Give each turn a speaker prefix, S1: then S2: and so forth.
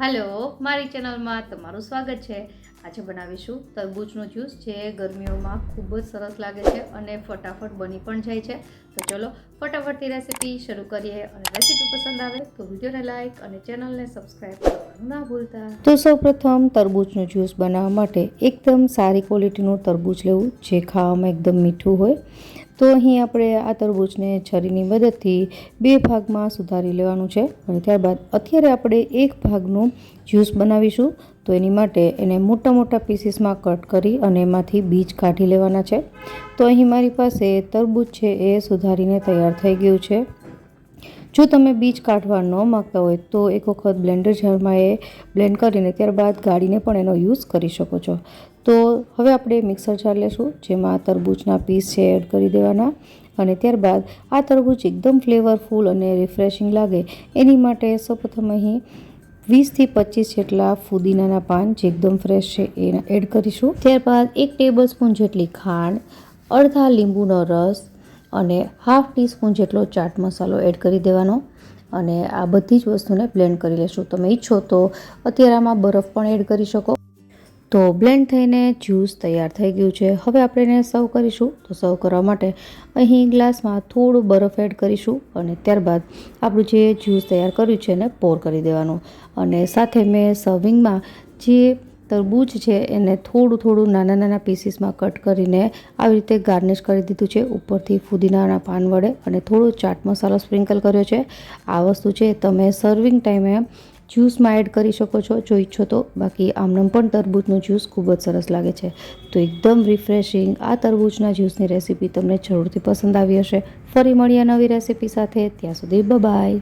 S1: Hello मारी channel में तमारुं स्वागत है। आज बनावीशुं तरबूजनो ज्यूस जे गर्मियों में खूब ज सरस लागे छे अने फटाफट बनी पण जाय छे। तो चलो फटाफट रेसिपी शुरू करिए। अने रेसिपी पसंद आवे तो वीडियो ने लाइक अने चेनल ने सब्सक्राइब करवानुं ना भूलता। तो सौप्रथम तरबूजनो ज्यूस बनाववा माटे एकदम सारी क्वॉलिटीनुं तरबूज लेवुं जे खावामां एकदम मीठुं होय। तो अहीं आपणे आ तरबूजने छरीनी मददथी बे भागमां सुधारी लेवानुं छे अने त्यारबाद अत्यारे आपणे एक भागनुं ज्यूस बनावीशुं। तो एनी माटे एने मोटा मोटा पीसीसमां कट करी अने एमांथी बीज काढी लेवाना छे। तो अहीं मारी पासे तरबूज छे ए सुधारीने तैयार थई गयुं छे। जो तमे बीज काढवा न मागता होय तो एक वखत ब्लेन्डर जारमां ए ब्लेन्ड करीने त्यारबाद गाळीने पण एनो यूज करी शको छो। तो हवे आपणे मिक्सर जार लेशुं जेमां तरबूजना पीस छे एड करी देवाना अने त्यारबाद आ तरबूज एकदम फ्लेवरफुल अने रिफ्रेशिंग लागे एनी माटे सौप्रथम अहीं 20 થી 25 જેટલા ફુદીનાના પાન જે એકદમ ફ્રેશ છે એ એડ કરીશું। ત્યારબાદ 1 ટેબલસ્પૂન જેટલી ખાંડ, અડધા લીંબુનો રસ અને હાફ ટીસ્પૂન જેટલો ચાટ મસાલો એડ કરી દેવાનો અને આ બધી જ વસ્તુને બ્લેન્ડ કરી લેશું। તમે ઈચ્છો તો અત્યારે આમાં બરફ પણ એડ કરી શકો। તો બ્લેન્ડ થઈને જ્યુસ તૈયાર થઈ ગયું છે। હવે આપણે એને સર્વ કરીશું। તો સર્વ કરવા માટે અહીં ગ્લાસમાં થોડું બરફ એડ કરીશું અને ત્યારબાદ આપણું જે જ્યુસ તૈયાર કર્યું છે એને પોર કરી દેવાનું અને સાથે મેં સર્વિંગમાં જે તરબૂચ છે એને થોડું થોડું નાના નાના પીસીસમાં કટ કરીને આવી રીતે ગાર્નિશ કરી દીધું છે ઉપરથી ફુદીનાના પાન વડે અને થોડો ચાટ મસાલો સ્પ્રિંકલ કર્યો છે। આ વસ્તુ છે તમે સર્વિંગ ટાઈમે જ્યુસમાં એડ કરી શકો છો જો ઈચ્છો તો। બાકી આમનામ પણ તરબૂચનું જ્યુસ ખૂબ જ સરસ લાગે છે। તો એકદમ રિફ્રેશિંગ આ તરબૂચના જ્યુસની રેસીપી તમને જરૂરથી પસંદ આવી હશે। ફરી મળીએ નવી રેસીપી સાથે, ત્યાં સુધી બાય બાય।